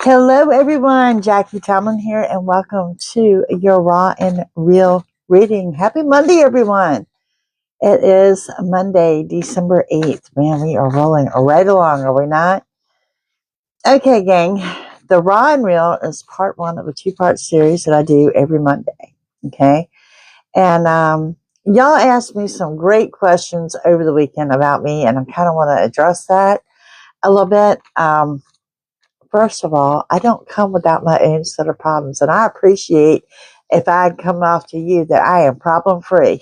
Hello, everyone. Jackie Tomlin here, and welcome to your Raw and Real reading. Happy Monday, everyone. It is Monday, December 8th. Man, we are rolling right along, are we not? Okay, gang. The Raw and Real is part one of a two-part series that I do every Monday. Okay? And y'all asked me some great questions over the weekend about me, and I kind of want to address that a little bit. First of all, I don't come without my own set of problems, and I appreciate if I come off to you that I am problem free.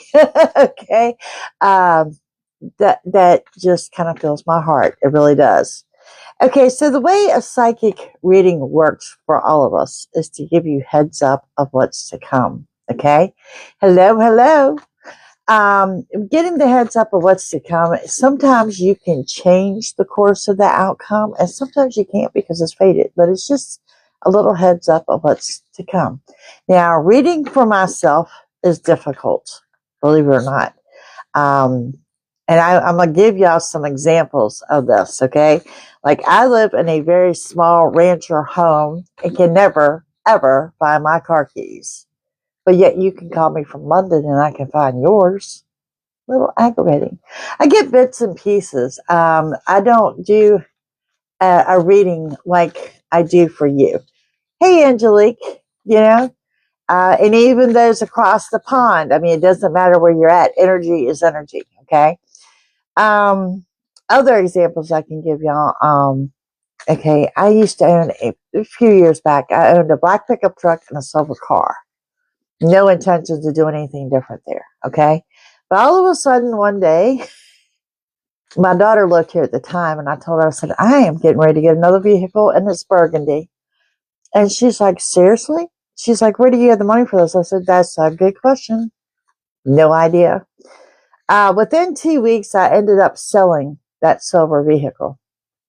Okay, that just kind of fills my heart. It really does. Okay, so the way a psychic reading works for all of us is to give you heads up of what's to come. Okay, hello. Getting the heads up of what's to come. Sometimes you can change the course of the outcome, and sometimes you can't because it's fated, but it's just a little heads up of what's to come. Now, reading for myself is difficult, believe it or not. And I'm going to give y'all some examples of this, okay? Like, I live in a very small rancher home and can never, ever find my car keys. But yet you can call me from London and I can find yours. A little aggravating. I get bits and pieces. I don't do a reading like I do for you. Hey, Angelique, and even those across the pond. I mean, it doesn't matter where you're at. Energy is energy, okay? Other examples I can give y'all. Okay, I used to own a few years back, I owned a black pickup truck and a silver car. No intention to do anything different there, okay? But all of a sudden, one day, my daughter lived here at the time, and I told her, I said, I am getting ready to get another vehicle, and it's burgundy. And she's like, seriously? She's like, where do you get the money for this? I said, that's a good question. No idea. Within 2 weeks, I ended up selling that silver vehicle.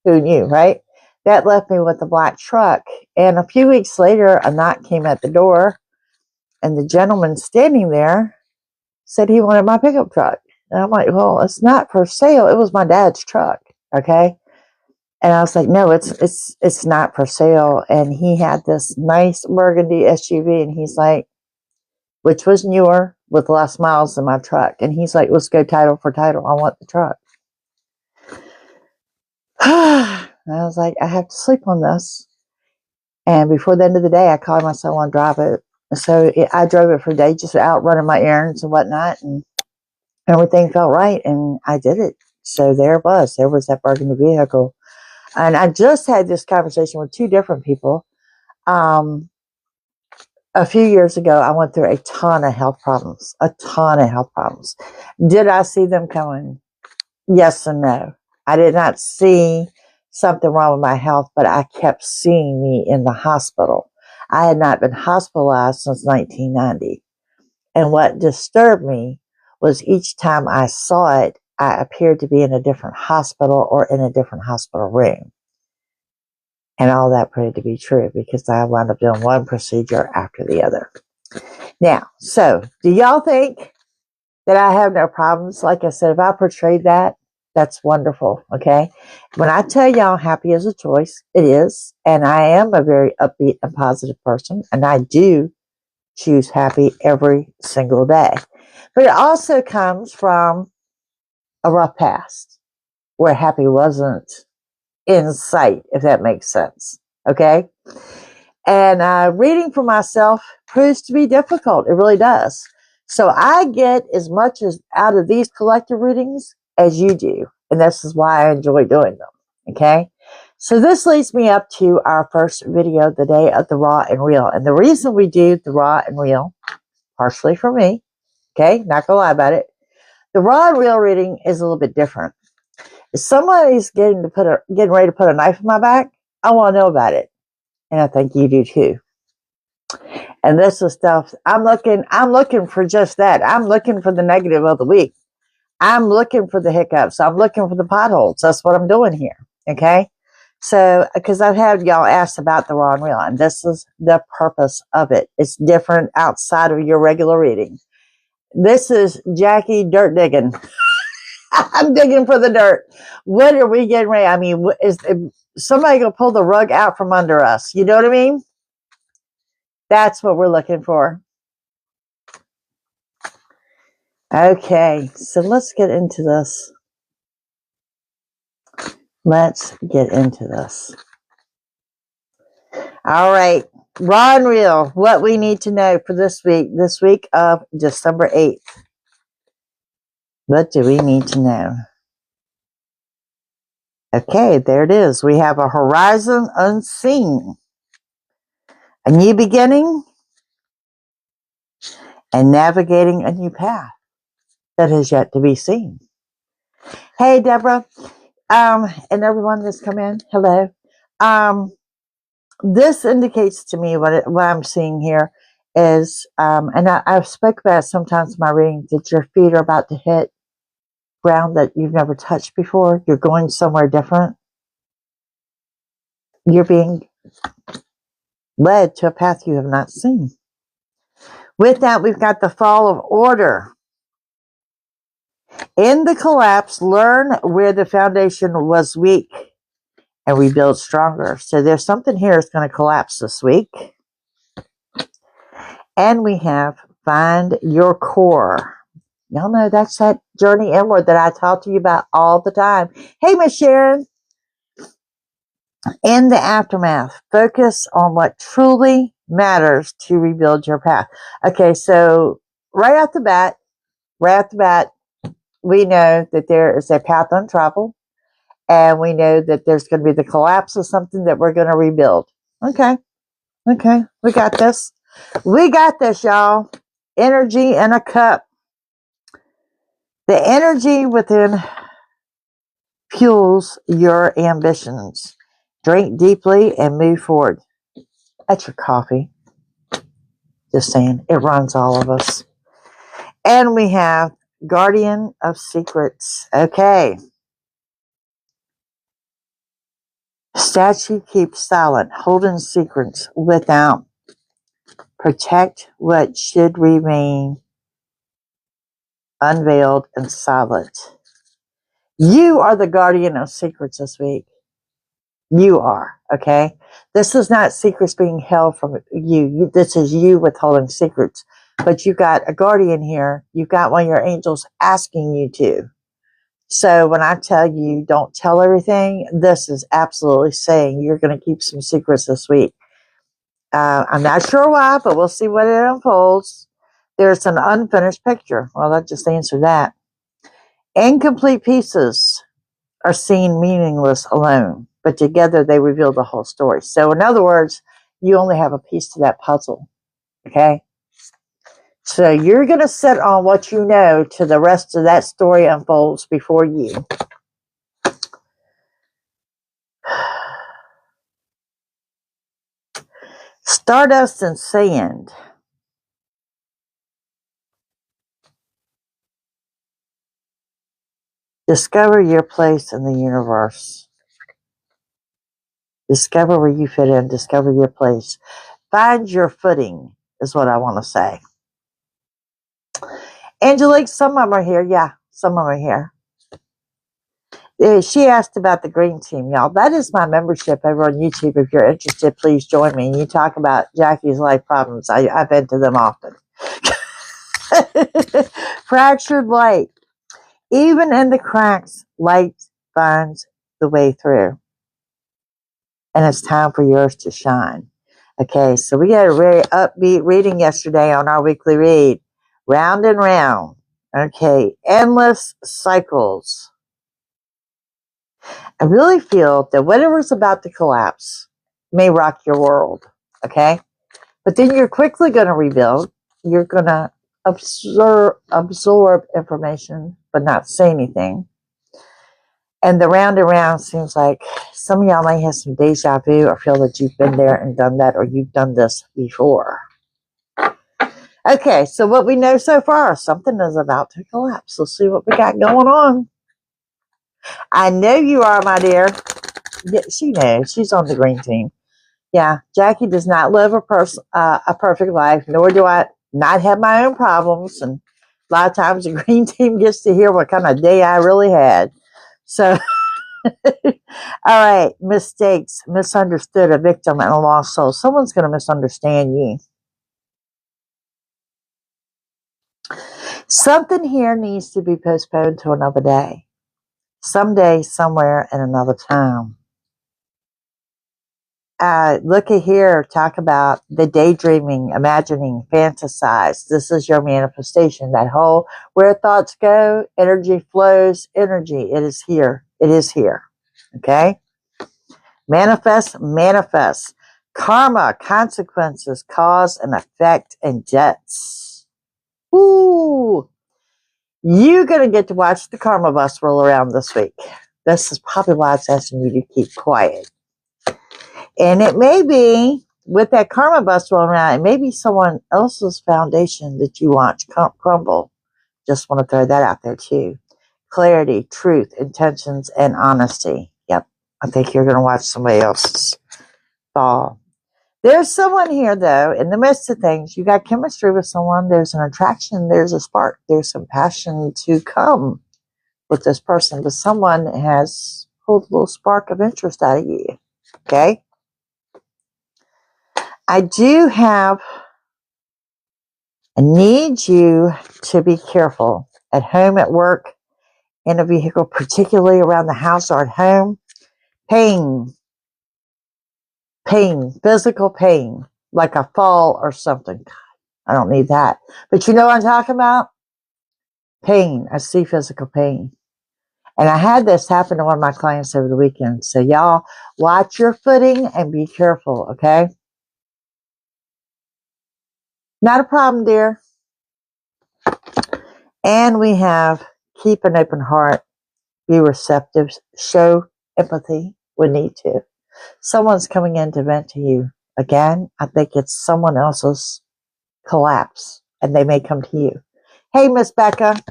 Who knew, right? That left me with a black truck. And a few weeks later, a knock came at the door. And the gentleman standing there said he wanted my pickup truck. And I'm like, well, it's not for sale. It was my dad's truck. Okay. And I was like, no, it's not for sale. And he had this nice burgundy SUV. And he's like, which was newer with less miles than my truck. And he's like, let's go title for title. I want the truck. And I was like, I have to sleep on this. And before the end of the day, I called myself, I want to drive it. So I drove it for a day, just out running my errands and whatnot, and everything felt right, and I did it. So there it was. There was that burgundy vehicle. And I just had this conversation with two different people. A few years ago, I went through a ton of health problems. Did I see them coming? Yes and no. I did not see something wrong with my health, but I kept seeing me in the hospital. I had not been hospitalized since 1990. And what disturbed me was each time I saw it, I appeared to be in a different hospital or in a different hospital room. And all that proved to be true because I wound up doing one procedure after the other. Now, so do y'all think that I have no problems? Like I said, if I portrayed that, that's wonderful, okay? When I tell y'all happy is a choice, it is. And I am a very upbeat and positive person. And I do choose happy every single day. But it also comes from a rough past where happy wasn't in sight, if that makes sense, okay? And reading for myself proves to be difficult. It really does. So I get as much as out of these collective readings as you do. And this is why I enjoy doing them. Okay. So this leads me up to our first video, the day of the Raw and Real. And the reason we do the Raw and Real, partially for me, okay, not gonna lie about it. The Raw and Real reading is a little bit different. If somebody's getting ready to put a knife in my back, I want to know about it. And I think you do too. And this is stuff I'm looking for just that. I'm looking for the negative of the week. I'm looking for the hiccups. I'm looking for the potholes. That's what I'm doing here. Okay. So, because I've had y'all ask about the Raw and Real, and this is the purpose of it. It's different outside of your regular reading. This is Jackie dirt digging. I'm digging for the dirt. What are we getting ready? I mean, is somebody going to pull the rug out from under us? You know what I mean? That's what we're looking for. Okay, so let's get into this. Let's get into this. All right, raw and real, what we need to know for this week of December 8th. What do we need to know? Okay, there it is. We have a horizon unseen, a new beginning, and navigating a new path that has yet to be seen. Hey, Deborah, and everyone that's come in, hello. This indicates to me what I'm seeing here is, and I've spoke about it sometimes in my reading, that your feet are about to hit ground that you've never touched before. You're going somewhere different. You're being led to a path you have not seen. With that, we've got the fall of order. In the collapse, learn where the foundation was weak and rebuild stronger. So there's something here that's going to collapse this week. And we have find your core. Y'all know that's that journey inward that I talk to you about all the time. Hey, Miss Sharon. In the aftermath, focus on what truly matters to rebuild your path. Okay, so right off the bat, we know that there is a path untraveled, and we know that there's going to be the collapse of something that we're going to rebuild. Okay, we got this. We got this, y'all. Energy in a cup. The energy within fuels your ambitions. Drink deeply and move forward. That's your coffee. Just saying, it runs all of us. And we have Guardian of Secrets. Okay. Statue keeps silent, holding secrets without. Protect what should remain unveiled and silent. You are the guardian of secrets this week. You are, okay? This is not secrets being held from you. This is you withholding secrets. But you got a guardian here. You've got one of your angels asking you to. So when I tell you don't tell everything, this is absolutely saying you're going to keep some secrets this week. I'm not sure why, but we'll see what it unfolds. There's an unfinished picture. Well, that just answered that. Incomplete pieces are seen meaningless alone, but together they reveal the whole story. So in other words, you only have a piece to that puzzle, okay? So you're going to sit on what you know till the rest of that story unfolds before you. Stardust and sand. Discover your place in the universe. Discover where you fit in. Discover your place. Find your footing is what I want to say. Angelique, some of them are here. Yeah, some of them are here. She asked about the green team, y'all. That is my membership over on YouTube. If you're interested, please join me. And you talk about Jackie's life problems. I vent to them often. Fractured light. Even in the cracks, light finds the way through. And it's time for yours to shine. Okay, so we had a very upbeat reading yesterday on our weekly read. Round and round. Okay, endless cycles. I really feel that whatever's about to collapse may rock your world. Okay? But then you're quickly going to rebuild. You're going to absorb information, but not say anything. And the round and round seems like some of y'all may have some deja vu or feel that you've been there and done that, or you've done this before. Okay, so what we know so far, something is about to collapse. Let's see what we got going on. I know you are, my dear. Yeah, she knows. She's on the green team. Yeah, Jackie does not live a perfect life, nor do I not have my own problems. And A lot of times the green team gets to hear what kind of day I really had. So, all right, mistakes, misunderstood, a victim, and a lost soul. Someone's going to misunderstand you. Something here needs to be postponed to another day. Someday, somewhere, in another time. Look at here, talk about the daydreaming, imagining, fantasize. This is your manifestation. That whole where thoughts go, energy flows, energy. It is here. It is here. Okay? Manifest, manifest. Karma, consequences, cause and effect, and debts. Ooh. You're going to get to watch the karma bus roll around this week. This is probably why it's asking you to keep quiet. And it may be, with that karma bus rolling around, it may be someone else's foundation that you watch crumble. Just want to throw that out there too. Clarity, truth, intentions, and honesty. Yep. I think you're going to watch somebody else's fall. There's someone here, though, in the midst of things. You got chemistry with someone. There's an attraction. There's a spark. There's some passion to come with this person. But someone has pulled a little spark of interest out of you. Okay? I need you to be careful at home, at work, in a vehicle, particularly around the house or at home. Pain, physical pain, like a fall or something. God, I don't need that. But you know what I'm talking about? Pain. I see physical pain. And I had this happen to one of my clients over the weekend. So y'all watch your footing and be careful, okay? Not a problem, dear. And we have keep an open heart, be receptive, show empathy when need to. Someone's coming in to vent to you. Again, I think it's someone else's collapse, and they may come to you. Hey, Miss Becca.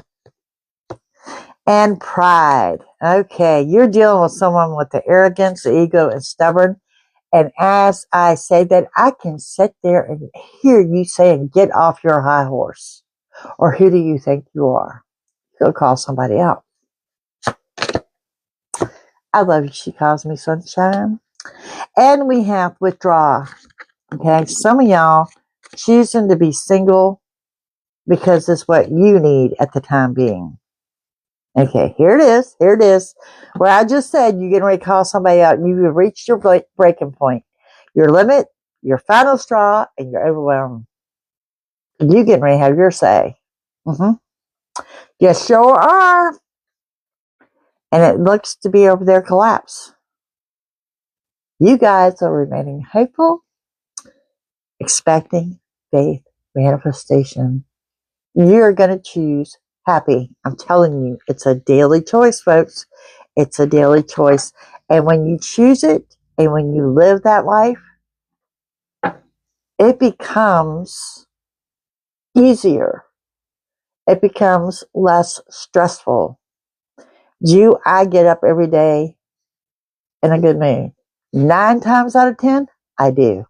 And pride. Okay, you're dealing with someone with the arrogance, the ego, and stubborn. And as I say that, I can sit there and hear you saying, get off your high horse. Or who do you think you are? He'll call somebody out. I love you. She calls me sunshine. And we have withdraw. Okay, some of y'all choosing to be single because it's what you need at the time being. Okay, here it is. Here it is. Where I just said you're getting ready to call somebody out and you've reached your breaking point, your limit, your final straw, and you're overwhelmed. You getting ready to have your say. You sure are. And it looks to be over their collapse. You guys are remaining hopeful, expecting faith, manifestation. You're going to choose happy. I'm telling you, it's a daily choice, folks. It's a daily choice. And when you choose it and when you live that life, it becomes easier. It becomes less stressful. I get up every day in a good mood. 9 times out of 10, I do.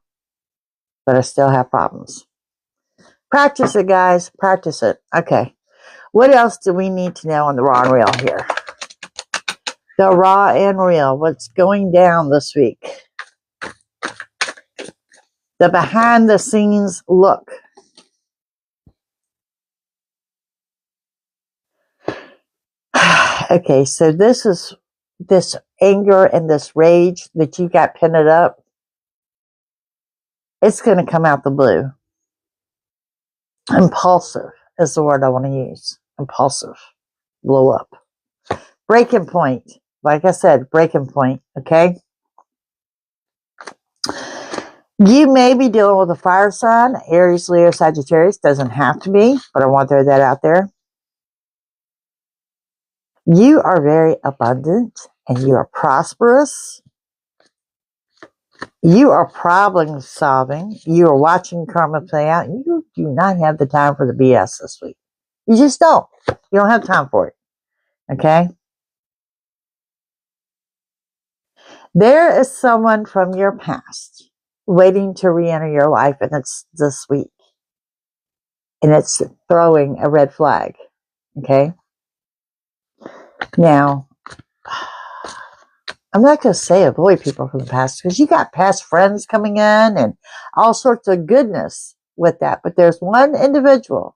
But I still have problems. Practice it, guys. Practice it. Okay. What else do we need to know on the raw and real here? The raw and real. What's going down this week? The behind the scenes look. Okay, so this anger and this rage that you got pinned up, it's going to come out the blue. Impulsive is the word I want to use. Impulsive. Blow up. Breaking point. Like I said, breaking point. Okay? You may be dealing with a fire sign. Aries, Leo, Sagittarius. Doesn't have to be, but I want to throw that out there. You are very abundant and you are prosperous. You are problem solving. You are watching karma play out. You do not have the time for the BS this week. You just don't. You don't have time for it. Okay? There is someone from your past waiting to re-enter your life, and it's this week. and it's throwing a red flag. Okay. Now, I'm not going to say avoid people from the past, because you got past friends coming in and all sorts of goodness with that. But there's one individual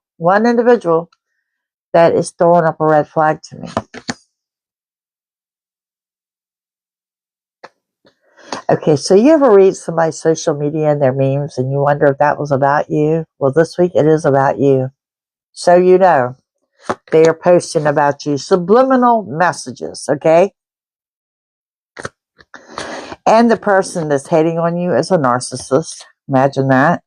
that is throwing up a red flag to me. Okay, so you ever read somebody's social media and their memes and you wonder if that was about you? Well, this week it is about you. So you know, they are posting about you. Subliminal messages, okay? And the person that's hating on you is a narcissist. Imagine that.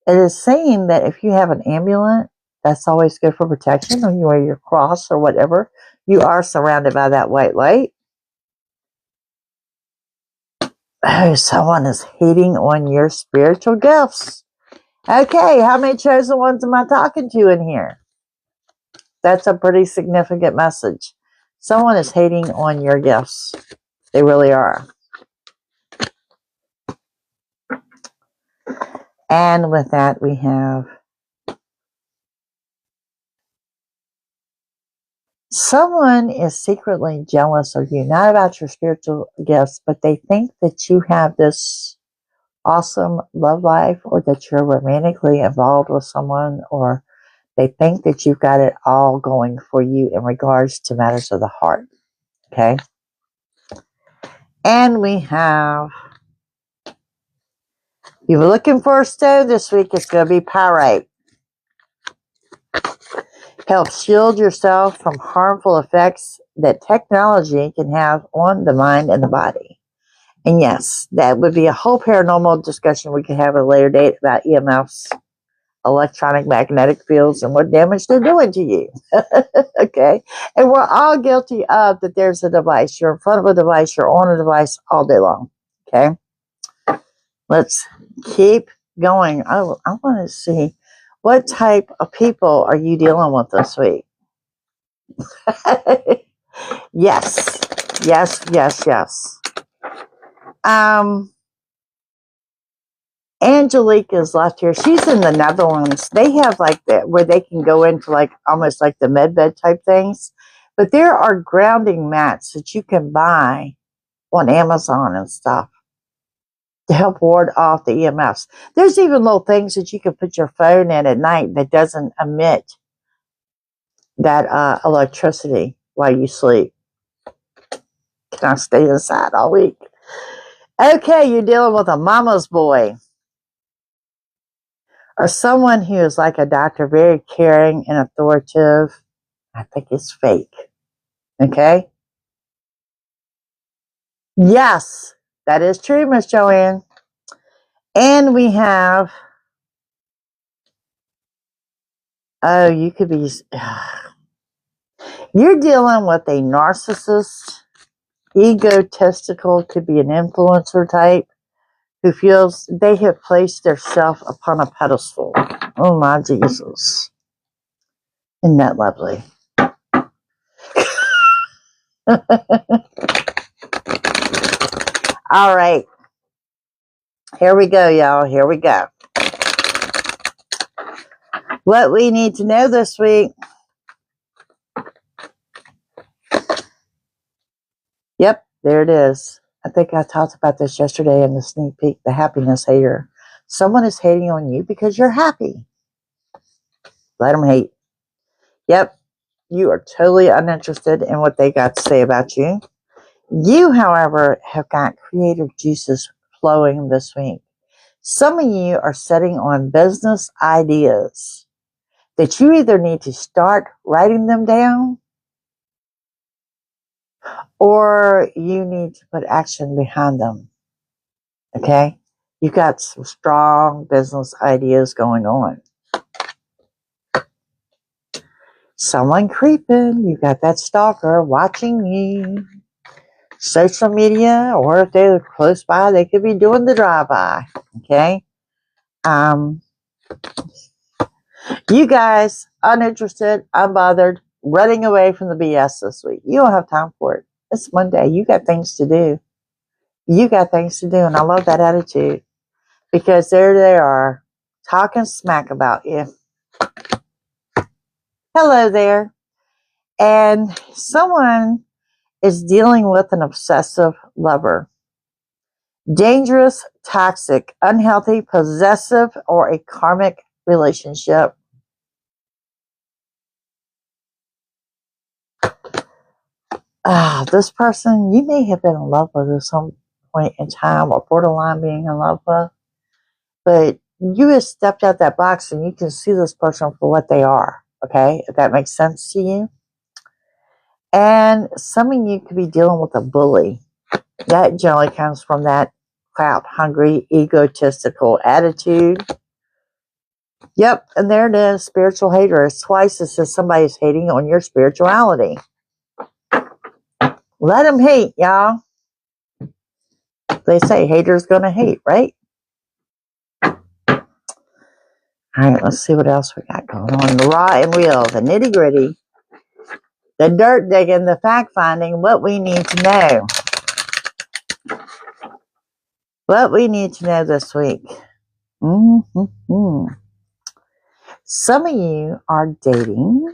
It is saying that if you have an amulet, that's always good for protection, or you wear your cross or whatever. You are surrounded by that white light. Oh, someone is hating on your spiritual gifts. Okay, how many chosen ones am I talking to in here? That's a pretty significant message. Someone is hating on your gifts. They really are. And with that, we have someone is secretly jealous of you, not about your spiritual gifts, but they think that you have this awesome love life, or that you're romantically involved with someone, or they think that you've got it all going for you in regards to matters of the heart. Okay? And we have, you were looking for a stone this week, it's going to be pyrite. Help shield yourself from harmful effects that technology can have on the mind and the body. And yes, that would be a whole paranormal discussion we could have at a later date about EMFs, electronic magnetic fields, and what damage they're doing to you. Okay? And we're all guilty of that. There's a device. You're in front of a device. You're on a device all day long. Okay? Let's keep going. Oh, I want to see, what type of people are you dealing with this week? Yes. Yes, yes, yes. Angelique is left here. She's in the Netherlands. They have like that where they can go into like almost like the med bed type things. But there are grounding mats that you can buy on Amazon and stuff to help ward off the EMFs. There's even little things that you can put your phone in at night that doesn't emit that electricity while you sleep. Can I stay inside all week? Okay, you're dealing with a mama's boy, or someone who is like a doctor, very caring and authoritative. I think it's fake. Okay? Yes, that is true, Miss Joanne. And we have, oh, you could be, you're dealing with a narcissist, egotistical, could be an influencer type, who feels they have placed themselves upon a pedestal. Oh my Jesus. Isn't that lovely? All right. Here we go, y'all. Here we go. What we need to know this week. Yep, there it is. I think I talked about this yesterday in the sneak peek, the happiness hater. Someone is hating on you because you're happy. Let them hate. Yep, you are totally uninterested in what they got to say about you. You, however, have got creative juices flowing this week. Some of you are sitting on business ideas that you either need to start writing them down, or you need to put action behind them. Okay? You've got some strong business ideas going on. Someone creeping. You got that stalker watching you. Social media, or if they're close by, they could be doing the drive-by. Okay? You guys, uninterested, unbothered, running away from the BS this week. You don't have time for it. It's Monday. You got things to do. You got things to do, and I love that attitude because there they are talking smack about you. Hello there. And someone is dealing with an obsessive lover. Dangerous, toxic, unhealthy, possessive, or a karmic relationship. This person, you may have been in love with at some point in time or borderline being in love with, but you have stepped out that box and you can see this person for what they are, okay? If that makes sense to you. And some of you could be dealing with a bully. That generally comes from that clout-hungry, egotistical attitude. Yep, and there it is, spiritual hater. It's twice as if somebody's hating on your spirituality. Let them hate, y'all. They say haters gonna hate, right? All right, let's see what else we got going on. The raw and real, the nitty gritty, the dirt digging, the fact finding, what we need to know. What we need to know this week. Some of you are dating.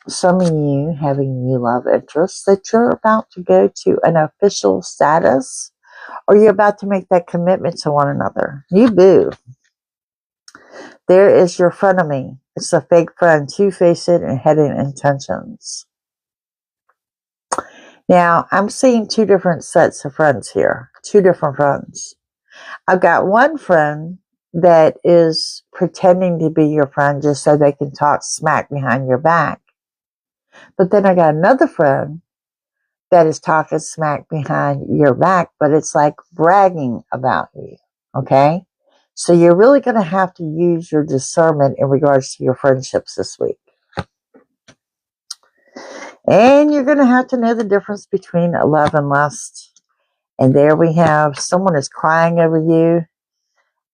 Some of you having new love interests that you're about to go to an official status, or you're about to make that commitment to one another. You boo. There is your frenemy. It's a fake friend, two-faced and hidden intentions. Now, I'm seeing two different sets of friends here. Two different friends. I've got one friend that is pretending to be your friend just so they can talk smack behind your back. But then I got another friend that is talking smack behind your back, but it's like bragging about you, okay? So you're really going to have to use your discernment in regards to your friendships this week. And you're going to have to know the difference between love and lust. And there we have someone is crying over you.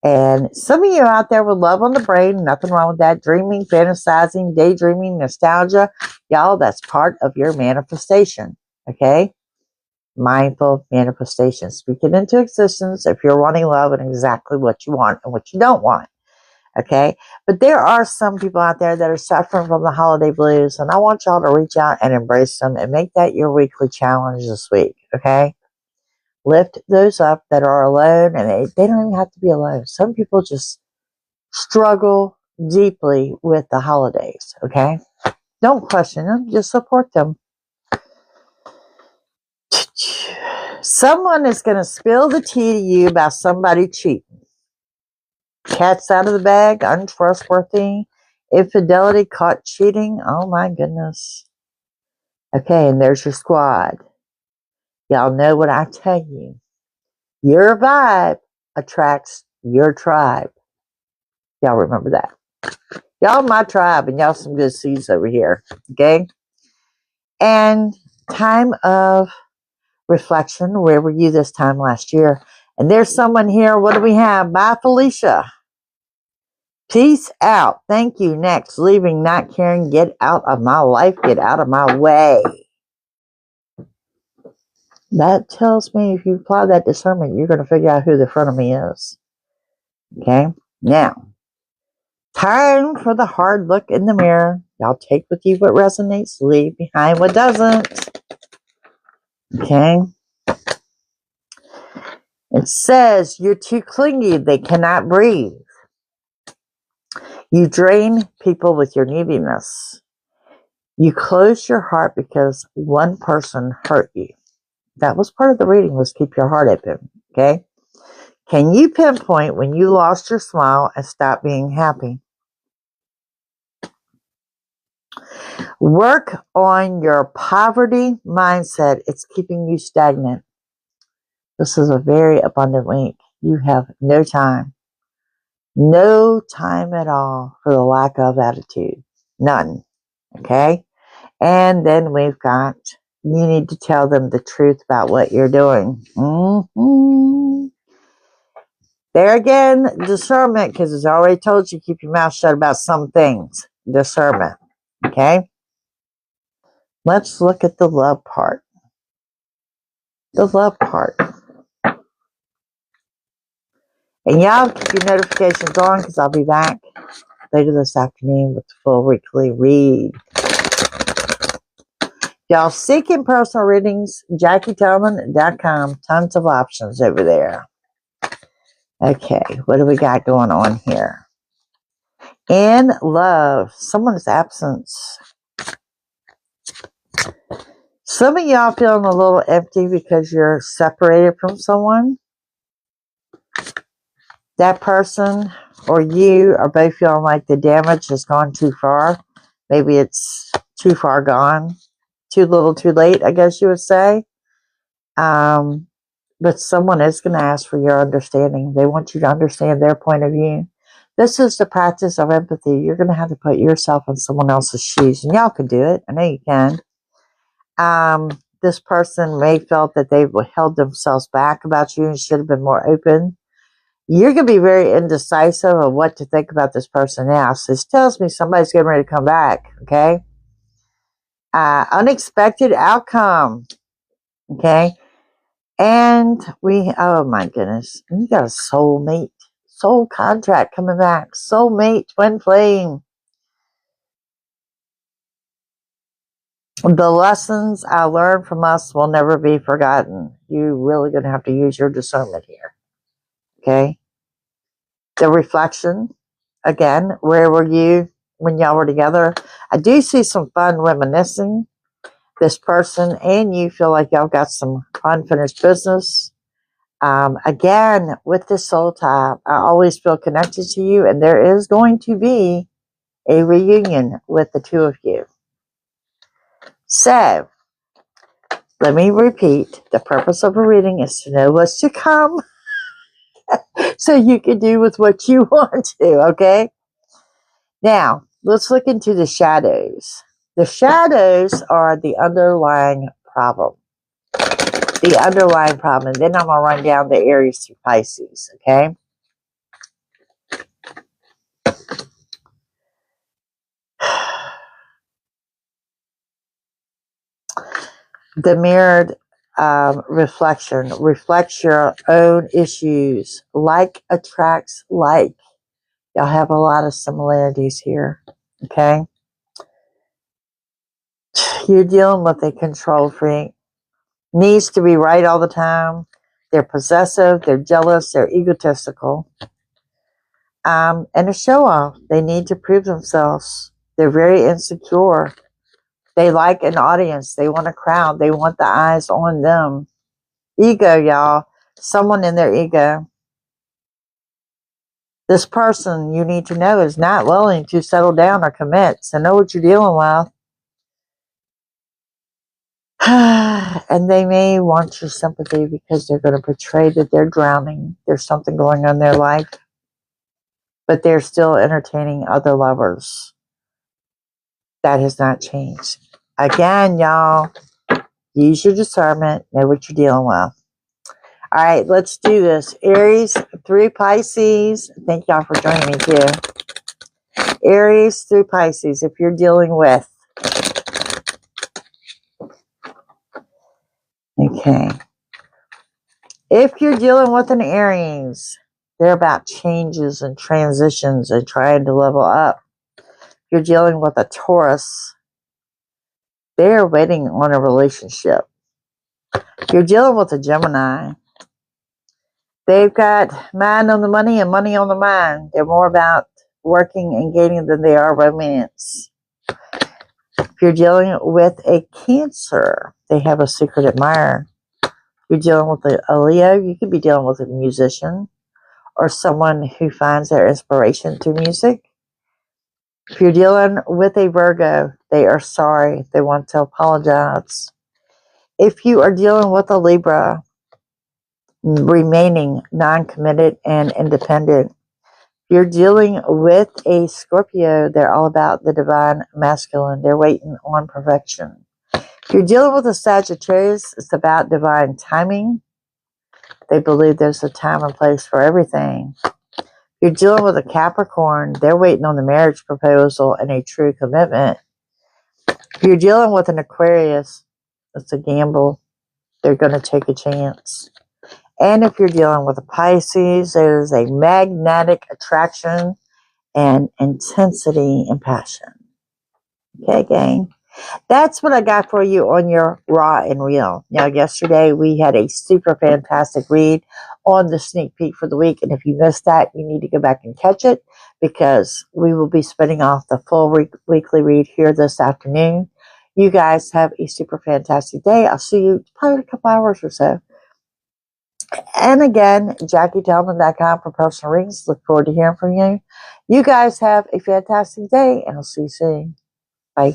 And some of you out there with love on the brain, nothing wrong with that. Dreaming, fantasizing, daydreaming, nostalgia. Y'all, that's part of your manifestation, okay? Mindful manifestation. Speak it into existence if you're wanting love and exactly what you want and what you don't want, okay? But there are some people out there that are suffering from the holiday blues, and I want y'all to reach out and embrace them and make that your weekly challenge this week, okay? Lift those up that are alone, and they don't even have to be alone. Some people just struggle deeply with the holidays, okay? Don't question them, just support them. Someone is going to spill the tea to you about somebody cheating. Cat's out of the bag, untrustworthy, infidelity, caught cheating. Oh my goodness. Okay, and there's your squad. Y'all know what I tell you. Your vibe attracts your tribe. Y'all remember that. Y'all my tribe, and y'all some good seeds over here. Okay? And time of reflection. Where were you this time last year? And there's someone here. What do we have? Bye, Felicia. Peace out. Thank you. Next. Leaving, not caring. Get out of my life. Get out of my way. That tells me if you apply that discernment, you're going to figure out who the frenemy is. Okay? Now, time for the hard look in the mirror. Y'all take with you what resonates. Leave behind what doesn't. Okay? It says you're too clingy. They cannot breathe. You drain people with your neediness. You close your heart because one person hurt you. That was part of the reading, was keep your heart open, okay? Can you pinpoint when you lost your smile and stopped being happy? Work on your poverty mindset. It's keeping you stagnant. This is a very abundant week. You have no time. No time at all for the lack of attitude. None. Okay? And then we've got, you need to tell them the truth about what you're doing. There again, discernment, because it's already told you keep your mouth shut about some things. Discernment. Okay? Let's look at the love part. The love part. And y'all keep your notifications on because I'll be back later this afternoon with the full weekly read. Y'all seeking personal readings, JackieTillman.com. Tons of options over there. Okay, what do we got going on here? In love, someone's absence. Some of y'all feeling a little empty because you're separated from someone. That person or you are both feeling like the damage has gone too far. Maybe it's too far gone. Too little, too late, I guess you would say. But someone is going to ask for your understanding. They want you to understand their point of view. This is the practice of empathy. You're going to have to put yourself in someone else's shoes. And y'all can do it. I know you can. This person may felt that they held themselves back about you and should have been more open. You're going to be very indecisive of what to think about this person now. So this tells me somebody's getting ready to come back. Okay. Unexpected outcome. Okay. And oh my goodness, you got a soulmate, soul contract coming back, soulmate, twin flame. The lessons I learned from us will never be forgotten. You're really going to have to use your discernment here. Okay. The reflection, again, where were you when y'all were together? I do see some fun reminiscing. This person and you feel like y'all got some unfinished business. Again, with this soul tie, I always feel connected to you, and there is going to be a reunion with the two of you. So, let me repeat, the purpose of a reading is to know what's to come so you can do with what you want to, okay? Now, let's look into the shadows. The shadows are the underlying problem. The underlying problem. And then I'm going to run down the Aries through Pisces, okay? The mirrored reflection reflects your own issues. Like attracts like. Y'all have a lot of similarities here, okay? You're dealing with a control freak. Needs to be right all the time. They're possessive, they're jealous, they're egotistical. And a show-off. They need to prove themselves. They're very insecure. They like an audience. They want a crowd. They want the eyes on them. Ego, y'all. Someone in their ego. This person you need to know is not willing to settle down or commit. So know what you're dealing with. And they may want your sympathy because they're going to portray that they're drowning. There's something going on in their life. But they're still entertaining other lovers. That has not changed. Again, y'all, use your discernment. Know what you're dealing with. All right, let's do this. Aries through Pisces. Thank y'all for joining me too. Aries through Pisces, if you're dealing with. Okay. If you're dealing with an Aries, they're about changes and transitions and trying to level up. If you're dealing with a Taurus, they're waiting on a relationship. If you're dealing with a Gemini, they've got mind on the money and money on the mind. They're more about working and gaining than they are romance. If you're dealing with a Cancer, they have a secret admirer. If you're dealing with a Leo, you could be dealing with a musician or someone who finds their inspiration through music. If you're dealing with a Virgo, they are sorry. They want to apologize. If you are dealing with a Libra, remaining non-committed and independent. If you're dealing with a Scorpio, they're all about the divine masculine. They're waiting on perfection. If you're dealing with a Sagittarius, it's about divine timing. They believe there's a time and place for everything. If you're dealing with a Capricorn, they're waiting on the marriage proposal and a true commitment. If you're dealing with an Aquarius, it's a gamble. They're going to take a chance. And if you're dealing with a Pisces, there's a magnetic attraction and intensity and passion. Okay, gang. That's what I got for you on your raw and real. Now, yesterday we had a super fantastic read on the sneak peek for the week. And if you missed that, you need to go back and catch it because we will be spinning off the full weekly read here this afternoon. You guys have a super fantastic day. I'll see you probably in a couple hours or so. And again, JackieTellman.com for personal readings. Look forward to hearing from you. You guys have a fantastic day, and I'll see you soon. Bye.